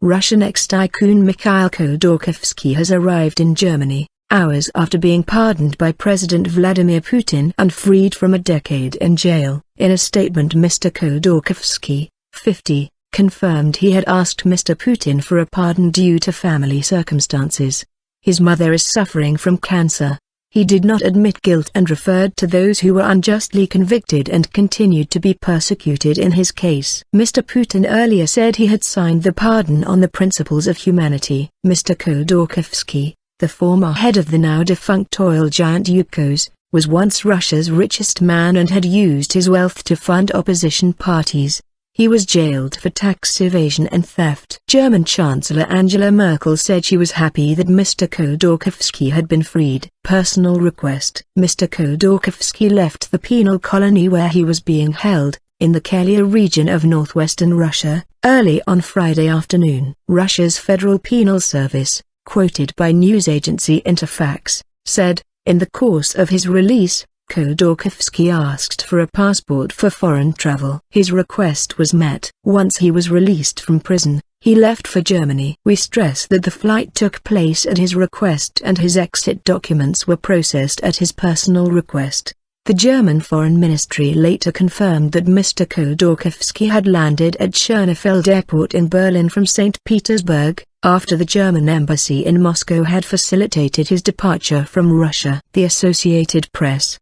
Russian ex-tycoon Mikhail Khodorkovsky has arrived in Germany, hours after being pardoned by President Vladimir Putin and freed from a decade in jail. In a statement, Mr Khodorkovsky, 50, confirmed he had asked Mr Putin for a pardon due to family circumstances. His mother is suffering from cancer. He did not admit guilt and referred to those who were unjustly convicted and continued to be persecuted in his case. Mr Putin earlier said he had signed the pardon on the principles of humanity. Mr Khodorkovsky, the former head of the now defunct oil giant Yukos, was once Russia's richest man and had used his wealth to fund opposition parties. He was jailed for tax evasion and theft. German Chancellor Angela Merkel said she was happy that Mr Khodorkovsky had been freed. Personal request. Mr Khodorkovsky left the penal colony where he was being held, in the Karelia region of northwestern Russia, early on Friday afternoon. Russia's Federal Penal Service, quoted by news agency Interfax, said, in the course of his release, Khodorkovsky asked for a passport for foreign travel. His request was met. Once he was released from prison, he left for Germany. We stress that the flight took place at his request and his exit documents were processed at his personal request. The German Foreign Ministry later confirmed that Mr Khodorkovsky had landed at Schönefeld Airport in Berlin from St. Petersburg, after the German embassy in Moscow had facilitated his departure from Russia. The Associated Press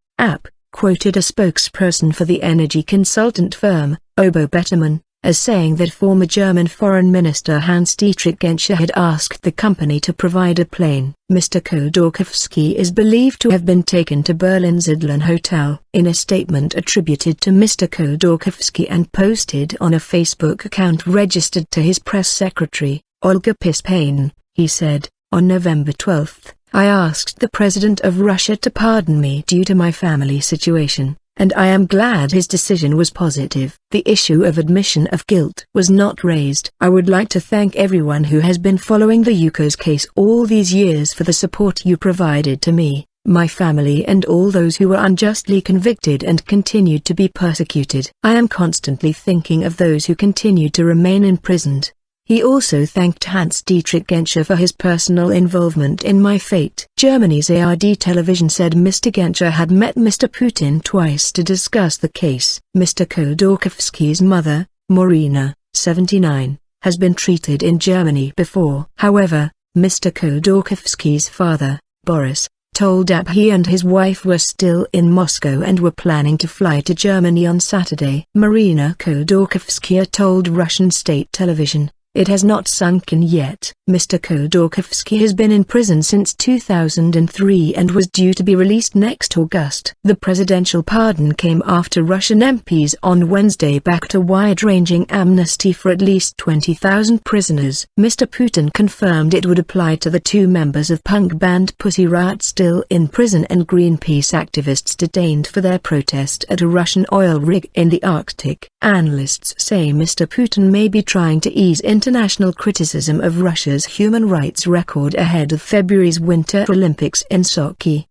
quoted a spokesperson for the energy consultant firm, Obo Betterman, as saying that former German Foreign Minister Hans-Dietrich Genscher had asked the company to provide a plane. Mr Khodorkovsky is believed to have been taken to Berlin's Adlon Hotel. In a statement attributed to Mr Khodorkovsky and posted on a Facebook account registered to his press secretary, Olga Pispane, he said, on November 12, I asked the President of Russia to pardon me due to my family situation, and I am glad his decision was positive. The issue of admission of guilt was not raised. I would like to thank everyone who has been following the Yukos case all these years for the support you provided to me, my family and all those who were unjustly convicted and continued to be persecuted. I am constantly thinking of those who continue to remain imprisoned. He also thanked Hans-Dietrich Genscher for his personal involvement in my fate. Germany's ARD television said Mr Genscher had met Mr Putin twice to discuss the case. Mr Khodorkovsky's mother, Marina, 79, has been treated in Germany before. However, Mr Khodorkovsky's father, Boris, told AP he and his wife were still in Moscow and were planning to fly to Germany on Saturday. Marina Khodorkovskaya told Russian state television, it has not sunk in yet. Mr Khodorkovsky has been in prison since 2003 and was due to be released next August. The presidential pardon came after Russian MPs on Wednesday backed a wide-ranging amnesty for at least 20,000 prisoners. Mr Putin confirmed it would apply to the two members of punk band Pussy Riot still in prison and Greenpeace activists detained for their protest at a Russian oil rig in the Arctic. Analysts say Mr Putin may be trying to ease international criticism of Russia's human rights record ahead of February's Winter Olympics in Sochi.